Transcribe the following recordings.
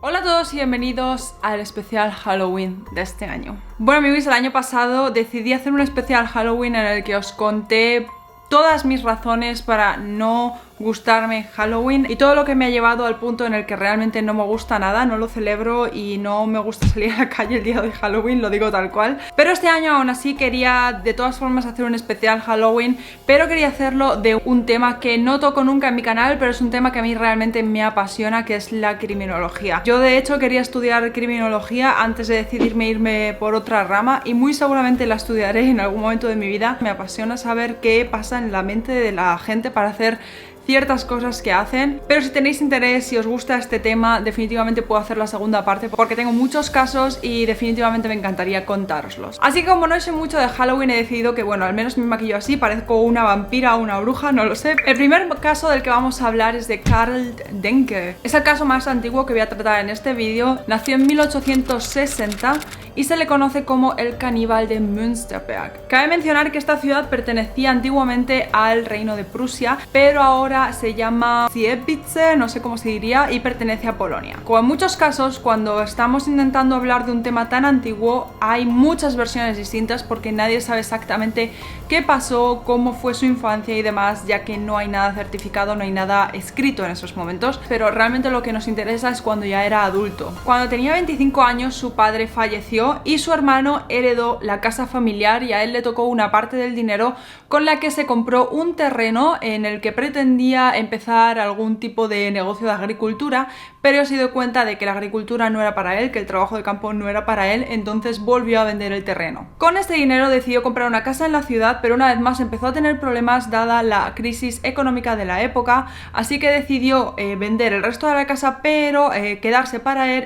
Hola a todos y bienvenidos al especial Halloween de este año. Bueno amigos, el año pasado decidí hacer un especial Halloween en el que os conté todas mis razones para no gustarme Halloween y todo lo que me ha llevado al punto en el que realmente no me gusta nada, no lo celebro y no me gusta salir a la calle el día de Halloween, lo digo tal cual. Pero este año aún así quería de todas formas hacer un especial Halloween, pero quería hacerlo de un tema que no toco nunca en mi canal, pero es un tema que a mí realmente me apasiona, que es la criminología. Yo de hecho quería estudiar criminología antes de decidirme irme por otra rama y muy seguramente la estudiaré en algún momento de mi vida. Me apasiona saber qué pasa en la mente de la gente para hacer ciertas cosas que hacen, pero si tenéis interés, si os gusta este tema, definitivamente puedo hacer la segunda parte porque tengo muchos casos y definitivamente me encantaría contároslos. Así que como no sé mucho de Halloween, he decidido que bueno, al menos me maquillo así, parezco una vampira o una bruja, no lo sé. El primer caso del que vamos a hablar es de Karl Denke. Es el caso más antiguo que voy a tratar en este vídeo. Nació en 1860 y se le conoce como el caníbal de Münsterberg. Cabe mencionar que esta ciudad pertenecía antiguamente al reino de Prusia, pero ahora se llama Siebice, no sé cómo se diría, y pertenece a Polonia. Como en muchos casos, cuando estamos intentando hablar de un tema tan antiguo, hay muchas versiones distintas porque nadie sabe exactamente qué pasó, cómo fue su infancia y demás, ya que no hay nada certificado, no hay nada escrito en esos momentos, pero realmente lo que nos interesa es cuando ya era adulto. Cuando tenía 25 años, su padre falleció y su hermano heredó la casa familiar y a él le tocó una parte del dinero con la que se compró un terreno en el que pretendía empezar algún tipo de negocio de agricultura, pero se dio cuenta de que la agricultura no era para él, que el trabajo de campo no era para él, entonces volvió a vender el terreno. Con este dinero decidió comprar una casa en la ciudad, pero una vez más empezó a tener problemas dada la crisis económica de la época, así que decidió vender el resto de la casa, pero quedarse para él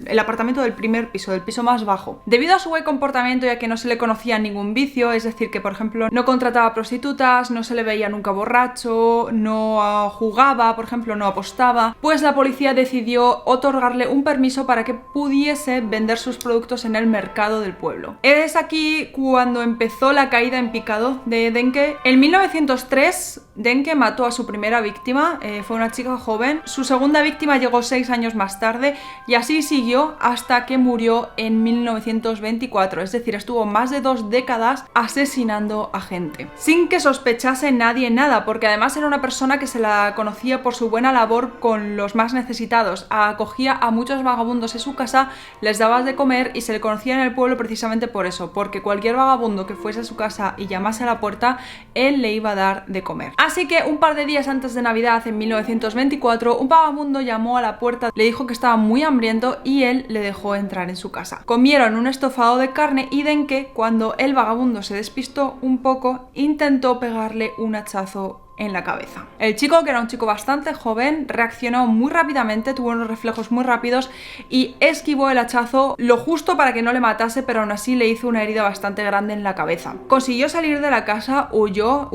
el apartamento del primer piso, del piso más bajo. Debido a su buen comportamiento, ya que no se le conocía ningún vicio, es decir, que por ejemplo no contrataba prostitutas, no se le veía nunca borracho, no jugaba, por ejemplo, no apostaba, pues la policía decidió otorgarle un permiso para que pudiese vender sus productos en el mercado del pueblo. Es aquí cuando empezó la caída en picado de Denke. En 1903, Denke mató a su primera víctima, fue una chica joven. Su segunda víctima llegó 6 años más tarde y así siguió hasta que murió en 1924, es decir, estuvo más de 2 décadas asesinando a gente, sin que sospechase nadie nada, porque además era una persona que se la conocía por su buena labor con los más necesitados. Acogía a muchos vagabundos en su casa, les daba de comer y se le conocía en el pueblo precisamente por eso, porque cualquier vagabundo que fuese a su casa y llamase a la puerta, él le iba a dar de comer. Así que un par de días antes de Navidad, en 1924, un vagabundo llamó a la puerta, le dijo que estaba muy hambriento y él le dejó entrar en su casa. Comieron un estofado de carne y Denke, cuando el vagabundo se despistó un poco, intentó pegarle un hachazo en la cabeza. El chico, que era un chico bastante joven, reaccionó muy rápidamente, tuvo unos reflejos muy rápidos y esquivó el hachazo lo justo para que no le matase, pero aún así le hizo una herida bastante grande en la cabeza. Consiguió salir de la casa, huyó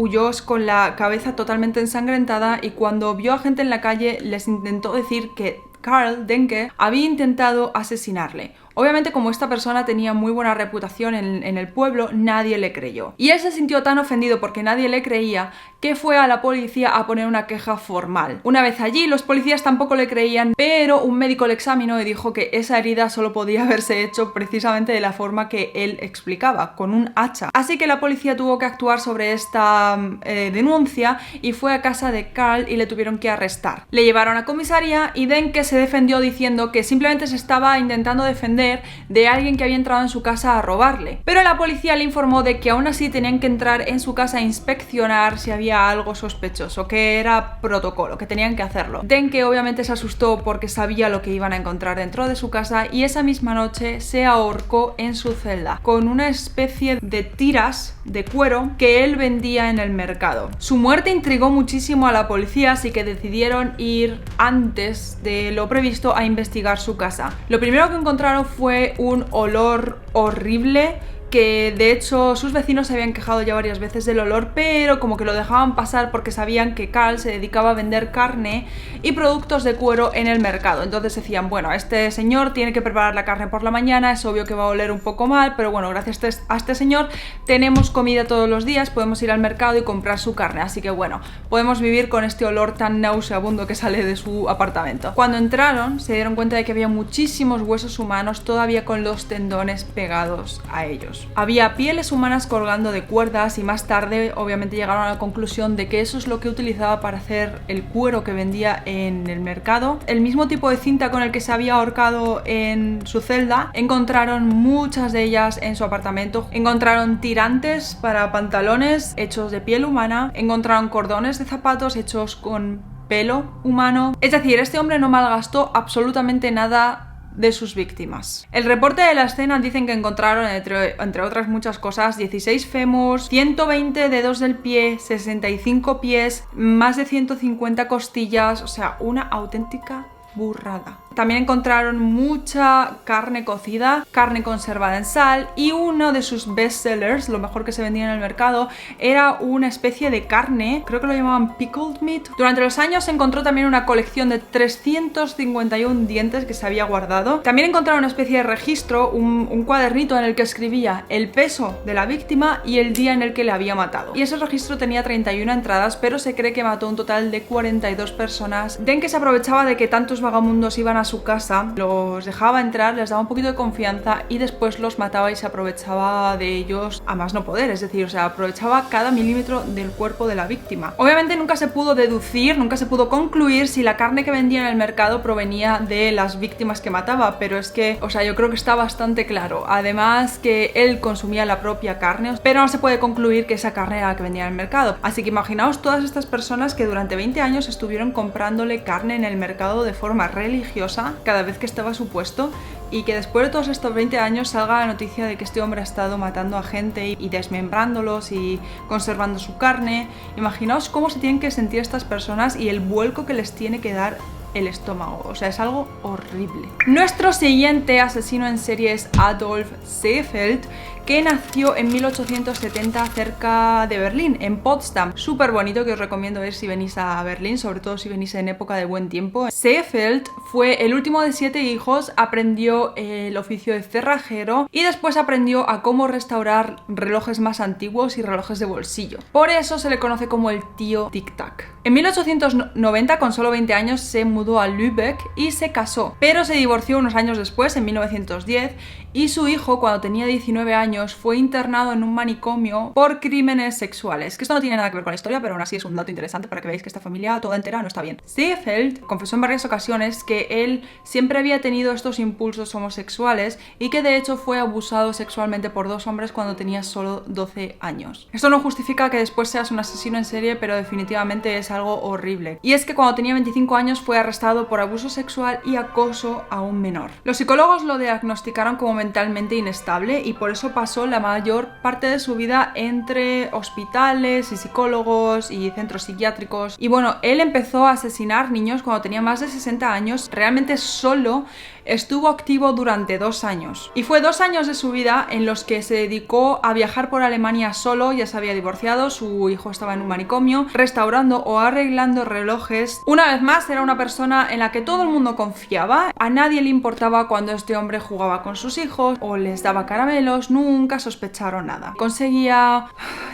con la cabeza totalmente ensangrentada y cuando vio a gente en la calle les intentó decir que Karl Denke había intentado asesinarle. Obviamente, como esta persona tenía muy buena reputación en el pueblo, nadie le creyó. Y él se sintió tan ofendido porque nadie le creía que fue a la policía a poner una queja formal. Una vez allí, los policías tampoco le creían, pero un médico le examinó y dijo que esa herida solo podía haberse hecho precisamente de la forma que él explicaba, con un hacha. Así que la policía tuvo que actuar sobre esta denuncia y fue a casa de Karl y le tuvieron que arrestar. Le llevaron a comisaría y Denke se defendió diciendo que simplemente se estaba intentando defender de alguien que había entrado en su casa a robarle, pero la policía le informó de que aún así tenían que entrar en su casa a inspeccionar si había algo sospechoso, que era protocolo, que tenían que hacerlo. Denke obviamente se asustó porque sabía lo que iban a encontrar dentro de su casa y esa misma noche se ahorcó en su celda con una especie de tiras de cuero que él vendía en el mercado. Su muerte intrigó muchísimo a la policía, así que decidieron ir antes de lo previsto a investigar su casa. Lo primero que encontraron fue un olor horrible que de hecho sus vecinos se habían quejado ya varias veces del olor, pero como que lo dejaban pasar porque sabían que Carl se dedicaba a vender carne y productos de cuero en el mercado. Entonces decían, bueno, este señor tiene que preparar la carne por la mañana, es obvio que va a oler un poco mal, pero bueno, gracias a este señor tenemos comida todos los días, podemos ir al mercado y comprar su carne, así que bueno, podemos vivir con este olor tan nauseabundo que sale de su apartamento. Cuando entraron se dieron cuenta de que había muchísimos huesos humanos todavía con los tendones pegados a ellos. Había pieles humanas colgando de cuerdas y más tarde obviamente llegaron a la conclusión de que eso es lo que utilizaba para hacer el cuero que vendía en el mercado. El mismo tipo de cinta con el que se había ahorcado en su celda, encontraron muchas de ellas en su apartamento. Encontraron tirantes para pantalones hechos de piel humana, encontraron cordones de zapatos hechos con pelo humano. Es decir, este hombre no malgastó absolutamente nada de sus víctimas. El reporte de la escena dicen que encontraron, entre otras muchas cosas, 16 fémurs, 120 dedos del pie, 65 pies, más de 150 costillas, o sea, una auténtica burrada. También encontraron mucha carne cocida, carne conservada en sal y uno de sus bestsellers, lo mejor que se vendía en el mercado, era una especie de carne, creo que lo llamaban pickled meat. Durante los años se encontró también una colección de 351 dientes que se había guardado. También encontraron una especie de registro, un cuadernito en el que escribía el peso de la víctima y el día en el que le había matado. Y ese registro tenía 31 entradas, pero se cree que mató un total de 42 personas. Den que se aprovechaba de que tantos vagamundos iban a su casa, los dejaba entrar, les daba un poquito de confianza y después los mataba y se aprovechaba de ellos a más no poder, es decir, o sea, aprovechaba cada milímetro del cuerpo de la víctima. Obviamente nunca se pudo deducir, nunca se pudo concluir si la carne que vendía en el mercado provenía de las víctimas que mataba, pero es que, o sea, yo creo que está bastante claro. Además que él consumía la propia carne, pero no se puede concluir que esa carne era la que vendía en el mercado. Así que imaginaos todas estas personas que durante 20 años estuvieron comprándole carne en el mercado de forma religiosa cada vez que estaba a su puesto y que después de todos estos 20 años salga la noticia de que este hombre ha estado matando a gente y desmembrándolos y conservando su carne. Imaginaos cómo se tienen que sentir estas personas y el vuelco que les tiene que dar el estómago, o sea, es algo horrible. Nuestro siguiente asesino en serie es Adolf Seefeld, que nació en 1870 cerca de Berlín, en Potsdam. Súper bonito, que os recomiendo ver si venís a Berlín, sobre todo si venís en época de buen tiempo. Seefeld fue el último de 7 hijos, aprendió el oficio de cerrajero y después aprendió a cómo restaurar relojes más antiguos y relojes de bolsillo. Por eso se le conoce como el tío Tic-Tac. En 1890, con solo 20 años, se mudó a Lübeck y se casó, pero se divorció unos años después, en 1910, y su hijo, cuando tenía 19 años, fue internado en un manicomio por crímenes sexuales. Que esto no tiene nada que ver con la historia, pero aún así es un dato interesante para que veáis que esta familia toda entera no está bien. Seefeld confesó en varias ocasiones que él siempre había tenido estos impulsos homosexuales y que de hecho fue abusado sexualmente por 2 hombres cuando tenía solo 12 años. Esto no justifica que después seas un asesino en serie, pero definitivamente es algo horrible. Y es que cuando tenía 25 años fue arrestado por abuso sexual y acoso a un menor. Los psicólogos lo diagnosticaron como mentalmente inestable y por eso pasó la mayor parte de su vida entre hospitales y psicólogos y centros psiquiátricos. Y bueno, él empezó a asesinar niños cuando tenía más de 60 años, realmente solo. Estuvo activo durante 2 años. Y fue 2 años de su vida en los que se dedicó a viajar por Alemania solo, ya se había divorciado, su hijo estaba en un manicomio, restaurando o arreglando relojes. Una vez más, era una persona en la que todo el mundo confiaba. A nadie le importaba cuando este hombre jugaba con sus hijos o les daba caramelos, nunca sospecharon nada. Conseguía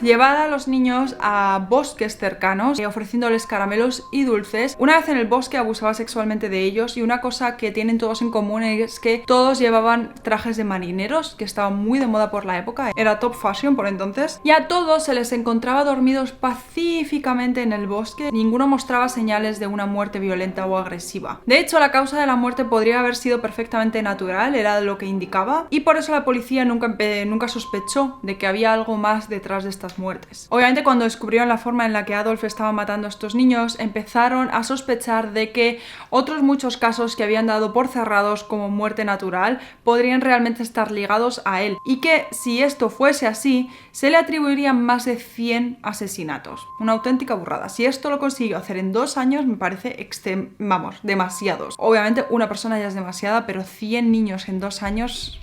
llevar a los niños a bosques cercanos, ofreciéndoles caramelos y dulces. Una vez en el bosque abusaba sexualmente de ellos y una cosa que tienen todos en común es que todos llevaban trajes de marineros, que estaban muy de moda por la época, era top fashion por entonces, y a todos se les encontraba dormidos pacíficamente en el bosque. Ninguno mostraba señales de una muerte violenta o agresiva. De hecho, la causa de la muerte podría haber sido perfectamente natural, era lo que indicaba, y por eso la policía nunca sospechó de que había algo más detrás de estas muertes. Obviamente, cuando descubrieron la forma en la que Adolf estaba matando a estos niños, empezaron a sospechar de que otros muchos casos que habían dado por cerrados como muerte natural podrían realmente estar ligados a él, y que si esto fuese así se le atribuirían más de 100 asesinatos. Una auténtica burrada. Si esto lo consiguió hacer en 2 años me parece demasiados. Obviamente una persona ya es demasiada, pero 100 niños en 2 años...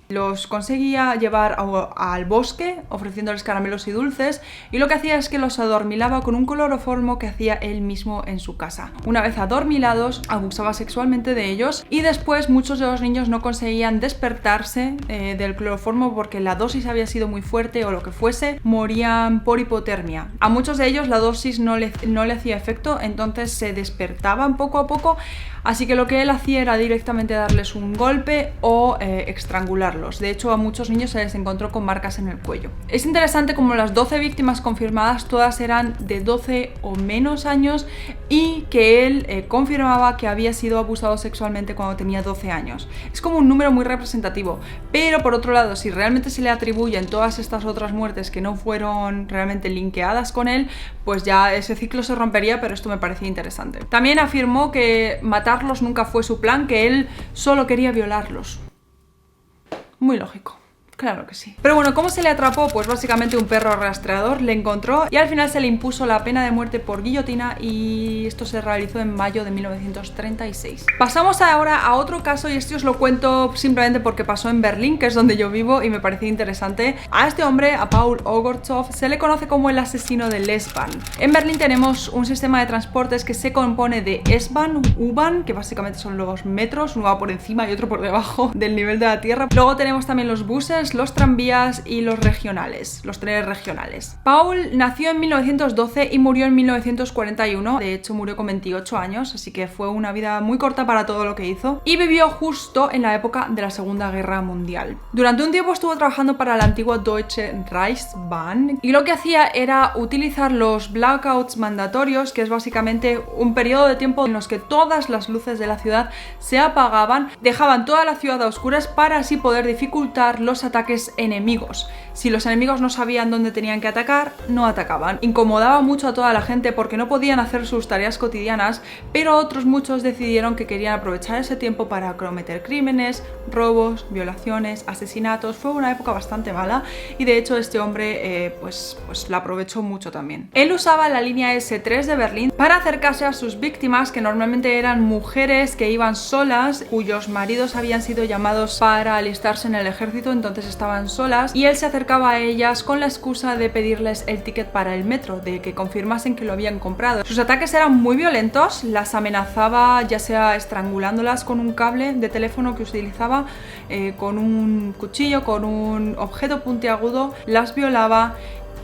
Los conseguía llevar al bosque ofreciéndoles caramelos y dulces, y lo que hacía es que los adormilaba con un cloroformo que hacía él mismo en su casa. Una vez adormilados, abusaba sexualmente de ellos, y después muchos de los niños no conseguían despertarse del cloroformo porque la dosis había sido muy fuerte o lo que fuese, morían por hipotermia. A muchos de ellos la dosis no le hacía efecto, entonces se despertaban poco a poco, así que lo que él hacía era directamente darles un golpe o estrangularlos. De hecho, a muchos niños se les encontró con marcas en el cuello. Es interesante como las 12 víctimas confirmadas todas eran de 12 o menos años, y que él confirmaba que había sido abusado sexualmente cuando tenía 12 años. Es como un número muy representativo, pero por otro lado, si realmente se le atribuyen todas estas otras muertes que no fueron realmente linkeadas con él, pues ya ese ciclo se rompería, pero esto me parecía interesante. También afirmó que matarlos nunca fue su plan, que él solo quería violarlos. Muy lógico. Claro que sí. Pero bueno, ¿cómo se le atrapó? Pues básicamente un perro rastreador le encontró y al final se le impuso la pena de muerte por guillotina, y esto se realizó en mayo de 1936. Pasamos ahora a otro caso, y esto os lo cuento simplemente porque pasó en Berlín, que es donde yo vivo, y me parecía interesante. A este hombre, a Paul Ogorzow, se le conoce como el asesino de S-Bahn. En Berlín tenemos un sistema de transportes que se compone de S-Bahn, U-Bahn, que básicamente son los metros, uno va por encima y otro por debajo del nivel de la tierra. Luego tenemos también los buses, los tranvías y los regionales, los trenes regionales. Paul nació en 1912 y murió en 1941, de hecho murió con 28 años, así que fue una vida muy corta para todo lo que hizo, y vivió justo en la época de la Segunda Guerra Mundial. Durante un tiempo estuvo trabajando para la antigua Deutsche Reichsbahn, y lo que hacía era utilizar los blackouts mandatorios, que es básicamente un periodo de tiempo en los que todas las luces de la ciudad se apagaban, dejaban toda la ciudad a oscuras para así poder dificultar los ataques enemigos. Si los enemigos no sabían dónde tenían que atacar, no atacaban. Incomodaba mucho a toda la gente porque no podían hacer sus tareas cotidianas, pero otros muchos decidieron que querían aprovechar ese tiempo para cometer crímenes, robos, violaciones, asesinatos. Fue una época bastante mala, y de hecho este hombre pues la aprovechó mucho también. Él usaba la línea S3 de Berlín para acercarse a sus víctimas, que normalmente eran mujeres que iban solas, cuyos maridos habían sido llamados para alistarse en el ejército, entonces estaban solas, y él se acercaba a ellas con la excusa de pedirles el ticket para el metro, de que confirmasen que lo habían comprado. Sus ataques eran muy violentos, las amenazaba ya sea estrangulándolas con un cable de teléfono que utilizaba, con un cuchillo, con un objeto puntiagudo, las violaba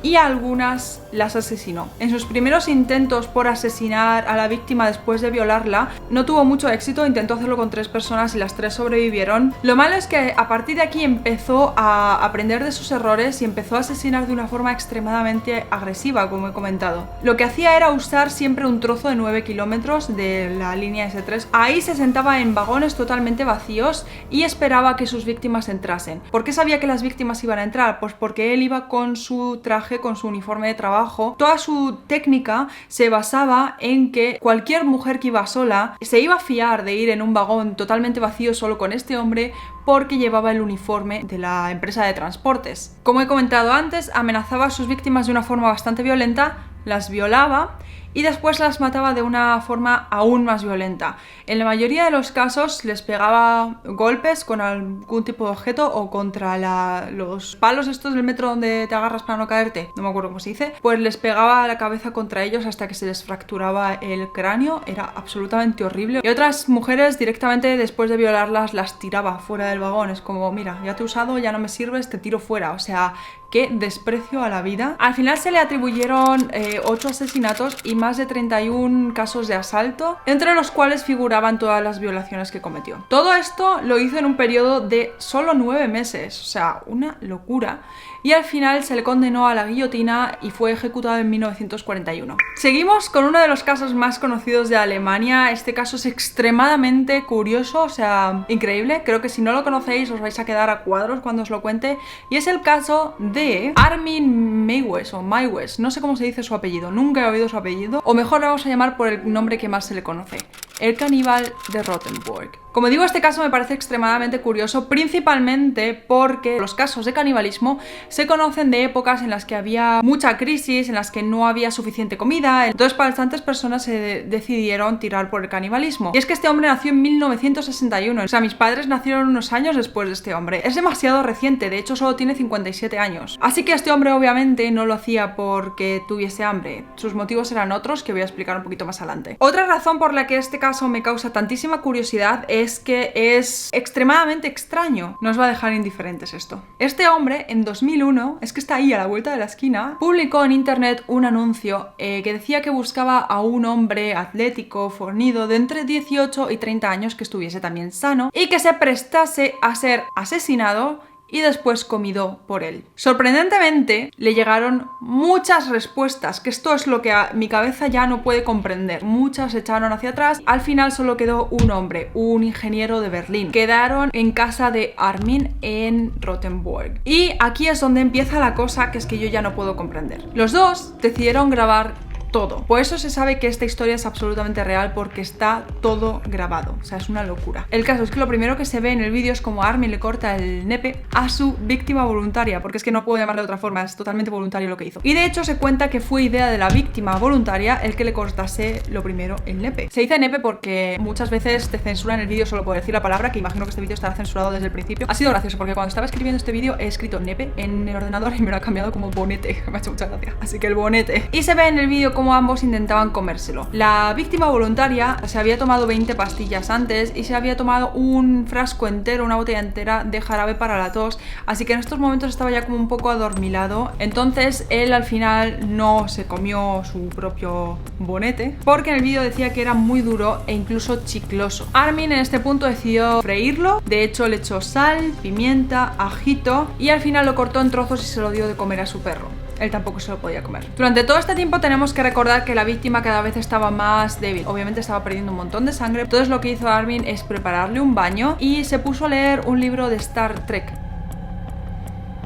y a algunas las asesinó. En sus primeros intentos por asesinar a la víctima después de violarla, no tuvo mucho éxito, intentó hacerlo con 3 personas y las 3 sobrevivieron. Lo malo es que a partir de aquí empezó a aprender de sus errores y empezó a asesinar de una forma extremadamente agresiva, como he comentado. Lo que hacía era usar siempre un trozo de 9 kilómetros de la línea S3. Ahí se sentaba en vagones totalmente vacíos y esperaba que sus víctimas entrasen. ¿Por qué sabía que las víctimas iban a entrar? Pues porque él iba con su traje, con su uniforme de trabajo. Toda su técnica se basaba en que cualquier mujer que iba sola se iba a fiar de ir en un vagón totalmente vacío solo con este hombre, porque llevaba el uniforme de la empresa de transportes. Como he comentado antes, amenazaba a sus víctimas de una forma bastante violenta, las violaba y después las mataba de una forma aún más violenta. En la mayoría de los casos les pegaba golpes con algún tipo de objeto o contra los palos estos del metro donde te agarras para no caerte, no me acuerdo cómo se dice, pues les pegaba la cabeza contra ellos hasta que se les fracturaba el cráneo. Era absolutamente horrible. Y otras mujeres directamente después de violarlas las tiraba fuera del vagón. Es como, mira, ya te he usado, ya no me sirves, te tiro fuera. O sea, qué desprecio a la vida. Al final se le atribuyeron 8 asesinatos y más de 31 casos de asalto, entre los cuales figuraban todas las violaciones que cometió. Todo esto lo hizo en un periodo de solo 9 meses, o sea, una locura. Y al final se le condenó a la guillotina y fue ejecutado en 1941. Seguimos con uno de los casos más conocidos de Alemania. Este caso es extremadamente curioso, o sea, increíble. Creo que si no lo conocéis os vais a quedar a cuadros cuando os lo cuente. Y es el caso de de Armin Meiwes o Meiwes, no sé cómo se dice su apellido, nunca he oído su apellido, o mejor lo vamos a llamar por el nombre que más se le conoce: el caníbal de Rothenburg. Como digo, este caso me parece extremadamente curioso, principalmente porque los casos de canibalismo se conocen de épocas en las que había mucha crisis, en las que no había suficiente comida, entonces bastantes personas se decidieron tirar por el canibalismo. Y es que este hombre nació en 1961, o sea, mis padres nacieron unos años después de este hombre. Es demasiado reciente, de hecho solo tiene 57 años. Así que este hombre obviamente no lo hacía porque tuviese hambre, sus motivos eran otros que voy a explicar un poquito más adelante. Otra razón por la que este caso me causa tantísima curiosidad es que es extremadamente extraño. Nos va a dejar indiferentes esto. Este hombre en 2001, es que está ahí a la vuelta de la esquina, publicó en internet un anuncio que decía que buscaba a un hombre atlético, fornido, de entre 18 y 30 años que estuviese también sano y que se prestase a ser asesinado y después comido por él. Sorprendentemente, le llegaron muchas respuestas, que esto es lo que mi cabeza ya no puede comprender. Muchas se echaron hacia atrás. Al final solo quedó un hombre, un ingeniero de Berlín. Quedaron en casa de Armin en Rothenburg. Y aquí es donde empieza la cosa que es que yo ya no puedo comprender. Los dos decidieron grabar todo. Por eso se sabe que esta historia es absolutamente real, porque está todo grabado. O sea, es una locura. El caso es que lo primero que se ve en el vídeo es como Armin le corta el nepe a su víctima voluntaria, porque es que no puedo llamarle de otra forma, es totalmente voluntario lo que hizo. Y de hecho se cuenta que fue idea de la víctima voluntaria el que le cortase lo primero el nepe. Se dice nepe porque muchas veces te censuran el vídeo solo por decir la palabra, que imagino que este vídeo estará censurado desde el principio. Ha sido gracioso porque cuando estaba escribiendo este vídeo he escrito nepe en el ordenador y me lo ha cambiado como bonete. Me ha hecho mucha gracia. Así que el bonete. Y se ve en el vídeo como ambos intentaban comérselo. La víctima voluntaria se había tomado 20 pastillas antes y se había tomado un frasco entero, una botella entera de jarabe para la tos, así que en estos momentos estaba ya como un poco adormilado. Entonces él al final no se comió su propio bonete, porque en el vídeo decía que era muy duro e incluso chicloso. Armin en este punto decidió freírlo, de hecho le echó sal, pimienta, ajito y al final lo cortó en trozos y se lo dio de comer a su perro. Él tampoco se lo podía comer. Durante todo este tiempo tenemos que recordar que la víctima cada vez estaba más débil. Obviamente estaba perdiendo un montón de sangre. Entonces lo que hizo Armin es prepararle un baño y se puso a leer un libro de Star Trek.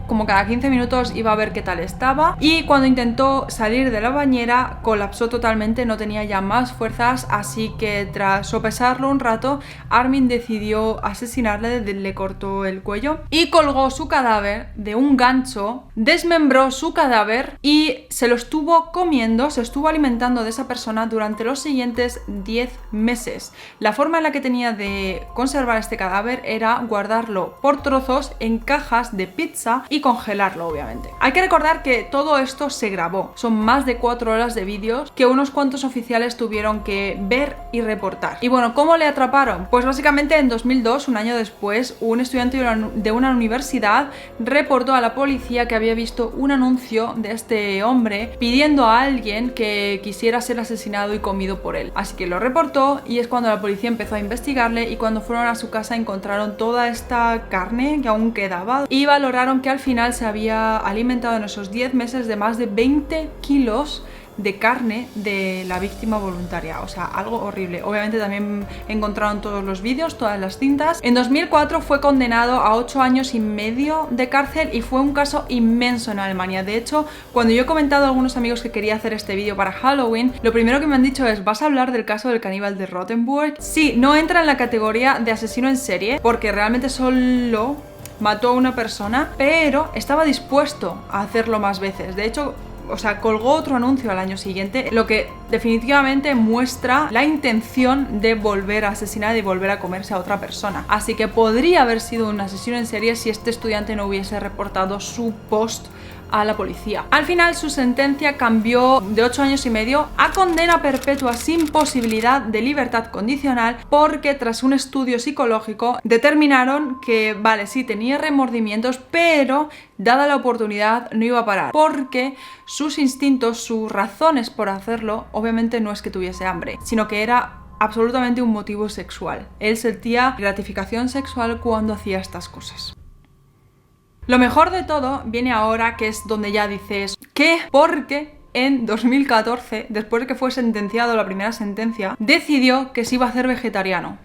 Como cada 15 minutos iba a ver qué tal estaba, y cuando intentó salir de la bañera colapsó totalmente, no tenía ya más fuerzas, así que tras sopesarlo un rato Armin decidió asesinarle, le cortó el cuello y colgó su cadáver de un gancho, desmembró su cadáver y se lo estuvo comiendo, se estuvo alimentando de esa persona durante los siguientes 10 meses. La forma en la que tenía de conservar este cadáver era guardarlo por trozos en cajas de pizza y congelarlo, obviamente. Hay que recordar que todo esto se grabó. Son más de 4 horas de vídeos que unos cuantos oficiales tuvieron que ver y reportar. Y bueno, ¿cómo le atraparon? Pues básicamente en 2002, un año después, un estudiante de una universidad reportó a la policía que había visto un anuncio de este hombre pidiendo a alguien que quisiera ser asesinado y comido por él. Así que lo reportó y es cuando la policía empezó a investigarle, y cuando fueron a su casa encontraron toda esta carne que aún quedaba y valoraron que al final se había alimentado en esos 10 meses de más de 20 kilos de carne de la víctima voluntaria. O sea, algo horrible. Obviamente también encontraron todos los vídeos, todas las cintas. En 2004 fue condenado a 8 años y medio de cárcel y fue un caso inmenso en Alemania. De hecho, cuando yo he comentado a algunos amigos que quería hacer este vídeo para Halloween, lo primero que me han dicho es: ¿vas a hablar del caso del caníbal de Rothenburg? Sí, no entra en la categoría de asesino en serie porque realmente solo mató a una persona, pero estaba dispuesto a hacerlo más veces. De hecho, o sea, colgó otro anuncio al año siguiente, lo que definitivamente muestra la intención de volver a asesinar y volver a comerse a otra persona. Así que podría haber sido un asesino en serie si este estudiante no hubiese reportado su post a la policía. Al final su sentencia cambió de 8 años y medio a condena perpetua sin posibilidad de libertad condicional, porque tras un estudio psicológico determinaron que vale, sí tenía remordimientos, pero dada la oportunidad no iba a parar, porque sus instintos, sus razones por hacerlo, obviamente no es que tuviese hambre, sino que era absolutamente un motivo sexual. Él sentía gratificación sexual cuando hacía estas cosas. Lo mejor de todo viene ahora, que es donde ya dices ¿qué? Porque en 2014, después de que fue sentenciado la primera sentencia, decidió que se iba a hacer vegetariano.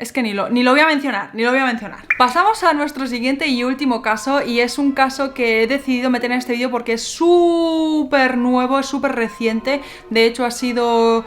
Es que ni lo voy a mencionar, ni lo voy a mencionar. Pasamos a nuestro siguiente y último caso, y es un caso que he decidido meter en este vídeo porque es súper nuevo, es súper reciente. De hecho, ha sido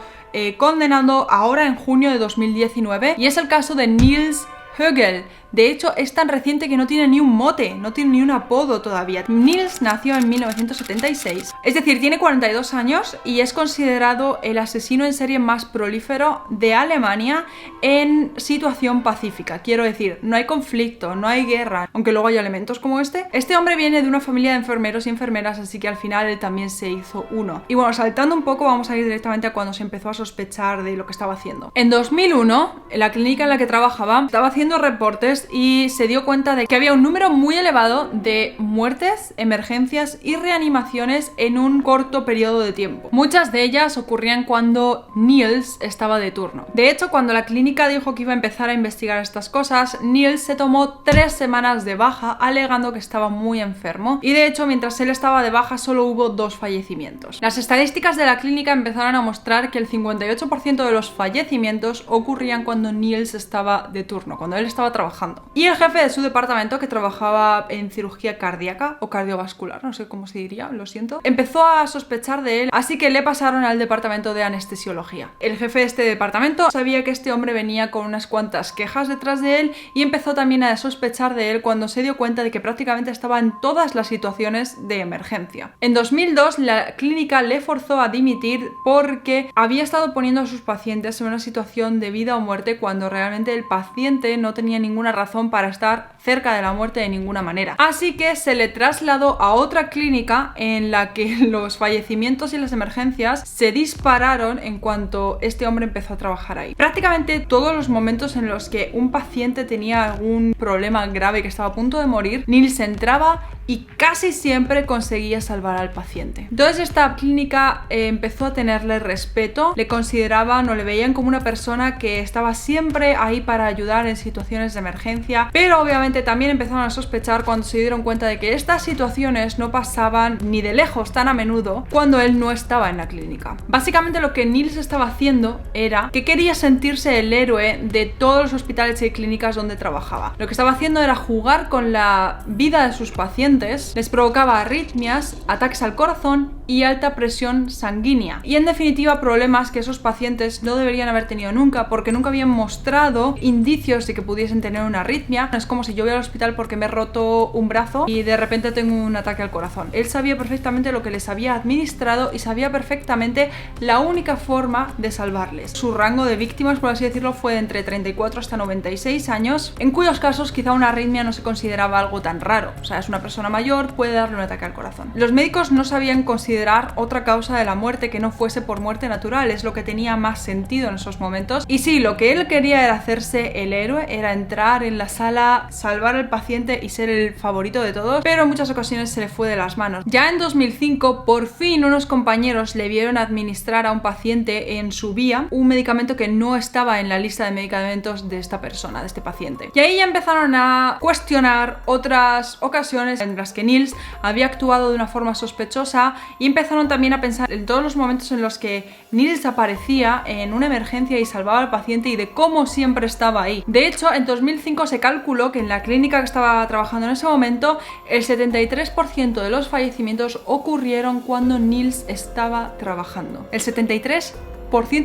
condenado ahora en junio de 2019, y es el caso de Nils Högel. De hecho, es tan reciente que no tiene ni un mote, no tiene ni un apodo todavía. Nils nació en 1976, es decir, tiene 42 años y es considerado el asesino en serie más prolífero de Alemania en situación pacífica. Quiero decir, no hay conflicto, no hay guerra, aunque luego hay elementos como este. Este hombre viene de una familia de enfermeros y enfermeras, así que al final él también se hizo uno. Y bueno, saltando un poco, vamos a ir directamente a cuando se empezó a sospechar de lo que estaba haciendo. En 2001, en la clínica en la que trabajaba, estaba haciendo reportes y se dio cuenta de que había un número muy elevado de muertes, emergencias y reanimaciones en un corto periodo de tiempo. Muchas de ellas ocurrían cuando Nils estaba de turno. De hecho, cuando la clínica dijo que iba a empezar a investigar estas cosas, Nils se tomó 3 semanas de baja alegando que estaba muy enfermo, y de hecho mientras él estaba de baja solo hubo 2 fallecimientos. Las estadísticas de la clínica empezaron a mostrar que el 58% de los fallecimientos ocurrían cuando Nils estaba de turno, cuando él estaba trabajando. Y el jefe de su departamento, que trabajaba en cirugía cardíaca o cardiovascular, no sé cómo se diría, lo siento, empezó a sospechar de él, así que le pasaron al departamento de anestesiología. El jefe de este departamento sabía que este hombre venía con unas cuantas quejas detrás de él y empezó también a sospechar de él cuando se dio cuenta de que prácticamente estaba en todas las situaciones de emergencia. En 2002 la clínica le forzó a dimitir porque había estado poniendo a sus pacientes en una situación de vida o muerte cuando realmente el paciente no tenía ninguna razón para estar cerca de la muerte de ninguna manera. Así que se le trasladó a otra clínica en la que los fallecimientos y las emergencias se dispararon en cuanto este hombre empezó a trabajar ahí. Prácticamente todos los momentos en los que un paciente tenía algún problema grave que estaba a punto de morir, Nils entraba y casi siempre conseguía salvar al paciente. Entonces esta clínica empezó a tenerle respeto, le consideraban o le veían como una persona que estaba siempre ahí para ayudar en situaciones de emergencia, pero obviamente también empezaron a sospechar cuando se dieron cuenta de que estas situaciones no pasaban ni de lejos tan a menudo cuando él no estaba en la clínica. Básicamente lo que Nils estaba haciendo era que quería sentirse el héroe de todos los hospitales y clínicas donde trabajaba. Lo que estaba haciendo era jugar con la vida de sus pacientes, les provocaba arritmias, ataques al corazón y alta presión sanguínea, y en definitiva problemas que esos pacientes no deberían haber tenido nunca, porque nunca habían mostrado indicios de que pudiesen tener una arritmia. Es como si yo voy al hospital porque me he roto un brazo y de repente tengo un ataque al corazón. Él sabía perfectamente lo que les había administrado y sabía perfectamente la única forma de salvarles. Su rango de víctimas, por así decirlo, fue de entre 34 hasta 96 años, en cuyos casos quizá una arritmia no se consideraba algo tan raro. O sea, es una persona mayor, puede darle un ataque al corazón. Los médicos no sabían considerar otra causa de la muerte que no fuese por muerte natural, es lo que tenía más sentido en esos momentos. Y sí, lo que él quería era hacerse el héroe, era entrar en la sala, salvar al paciente y ser el favorito de todos, pero en muchas ocasiones se le fue de las manos. Ya en 2005, por fin unos compañeros le vieron administrar a un paciente en su vía un medicamento que no estaba en la lista de medicamentos de esta persona, de este paciente. Y ahí ya empezaron a cuestionar otras ocasiones en las que Nils había actuado de una forma sospechosa, y empezaron también a pensar en todos los momentos en los que Nils aparecía en una emergencia y salvaba al paciente y de cómo siempre estaba ahí. De hecho, en 2005 se calculó que en la clínica que estaba trabajando en ese momento, el 73% de los fallecimientos ocurrieron cuando Nils estaba trabajando. El 73%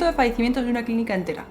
de fallecimientos de una clínica entera.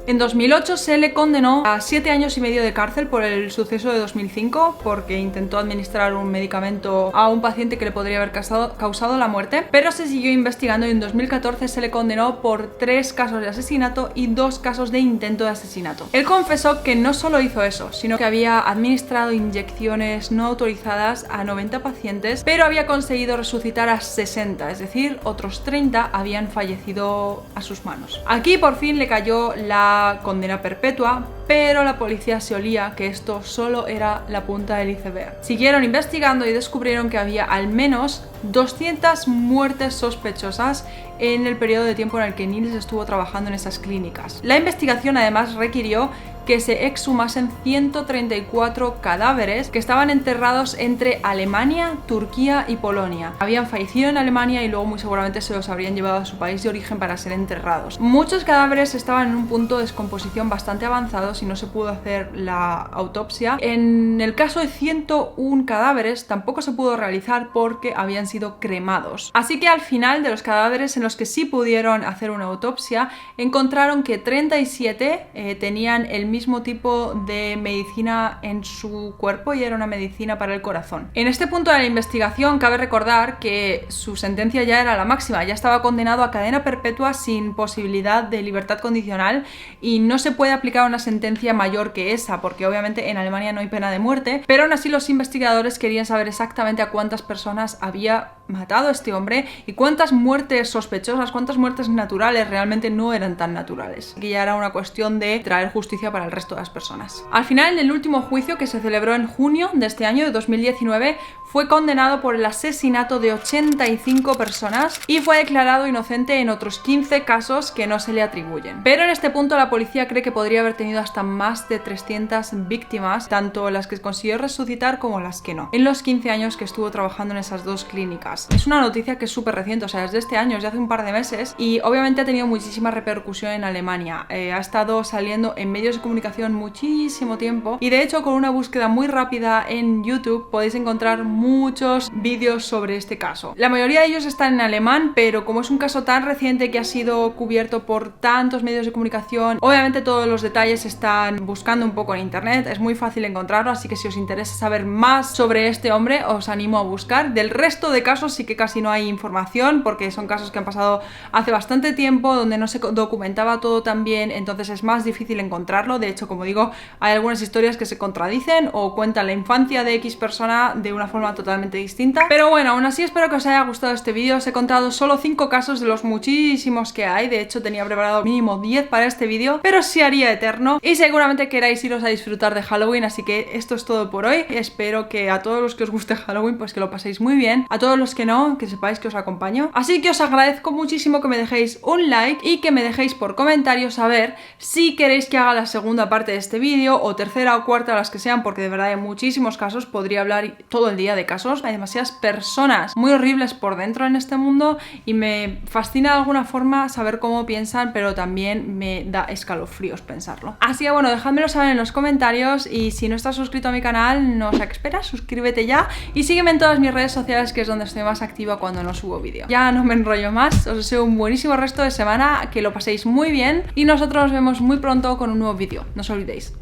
En 2008 se le condenó a 7 años y medio de cárcel por el suceso de 2005, porque intentó administrar un medicamento a un paciente que le podría haber causado la muerte, pero se siguió investigando y en 2014 se le condenó por 3 casos de asesinato y 2 casos de intento de asesinato. Él confesó que no solo hizo eso, sino que había administrado inyecciones no autorizadas a 90 pacientes, pero había conseguido resucitar a 60, es decir, otros 30 habían fallecido a sus manos. Aquí por fin le cayó la condena perpetua, pero la policía se olía que esto solo era la punta del iceberg. Siguieron investigando y descubrieron que había al menos 200 muertes sospechosas en el periodo de tiempo en el que Niels estuvo trabajando en esas clínicas. La investigación además requirió que se exhumasen 134 cadáveres que estaban enterrados entre Alemania, Turquía y Polonia. Habían fallecido en Alemania y luego muy seguramente se los habrían llevado a su país de origen para ser enterrados. Muchos cadáveres estaban en un punto de descomposición bastante avanzado y no se pudo hacer la autopsia. En el caso de 101 cadáveres tampoco se pudo realizar porque habían sido cremados. Así que al final de los cadáveres en los que sí pudieron hacer una autopsia, encontraron que 37 tenían el mismo tipo de medicina en su cuerpo y era una medicina para el corazón. En este punto de la investigación cabe recordar que su sentencia ya era la máxima, ya estaba condenado a cadena perpetua sin posibilidad de libertad condicional y no se puede aplicar una sentencia mayor que esa porque obviamente en Alemania no hay pena de muerte, pero aún así los investigadores querían saber exactamente a cuántas personas había matado a este hombre y cuántas muertes sospechosas, cuántas muertes naturales realmente no eran tan naturales. Que ya era una cuestión de traer justicia para el resto de las personas. Al final, en el último juicio que se celebró en junio de este año, de 2019, fue condenado por el asesinato de 85 personas y fue declarado inocente en otros 15 casos que no se le atribuyen. Pero en este punto la policía cree que podría haber tenido hasta más de 300 víctimas, tanto las que consiguió resucitar como las que no, en los 15 años que estuvo trabajando en esas dos clínicas. Es una noticia que es súper reciente, o sea, es de este año, es de hace un par de meses y obviamente ha tenido muchísima repercusión en Alemania. Ha estado saliendo en medios de comunicación muchísimo tiempo y de hecho con una búsqueda muy rápida en YouTube podéis encontrar muchos vídeos sobre este caso. La mayoría de ellos están en alemán, pero como es un caso tan reciente que ha sido cubierto por tantos medios de comunicación, obviamente todos los detalles están buscando un poco en internet, es muy fácil encontrarlo, así que si os interesa saber más sobre este hombre os animo a buscar. Del resto de casos sí que casi no hay información porque son casos que han pasado hace bastante tiempo, donde no se documentaba todo tan bien, entonces es más difícil encontrarlo. De hecho, como digo, hay algunas historias que se contradicen o cuentan la infancia de X persona de una forma totalmente distinta. Pero bueno, aún así espero que os haya gustado este vídeo. Os he contado solo 5 casos de los muchísimos que hay. De hecho, tenía preparado mínimo 10 para este vídeo, pero sí haría eterno. Y seguramente queráis iros a disfrutar de Halloween, así que esto es todo por hoy. Espero que a todos los que os guste Halloween, pues que lo paséis muy bien. A todos los que no, que sepáis que os acompaño. Así que os agradezco muchísimo que me dejéis un like y que me dejéis por comentario saber si queréis que haga la segunda parte de este vídeo o tercera o cuarta, las que sean, porque de verdad hay muchísimos casos. Podría hablar todo el día de casos. Hay demasiadas personas muy horribles por dentro en este mundo y me fascina de alguna forma saber cómo piensan, pero también me da escalofríos pensarlo. Así que bueno, dejádmelo saber en los comentarios y si no estás suscrito a mi canal, no sé a qué esperas, suscríbete ya y sígueme en todas mis redes sociales, que es donde estoy más activa cuando no subo vídeo. Ya no me enrollo más, os deseo un buenísimo resto de semana, que lo paséis muy bien y nosotros nos vemos muy pronto con un nuevo vídeo. No os olvidéis.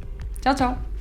Chao, chao.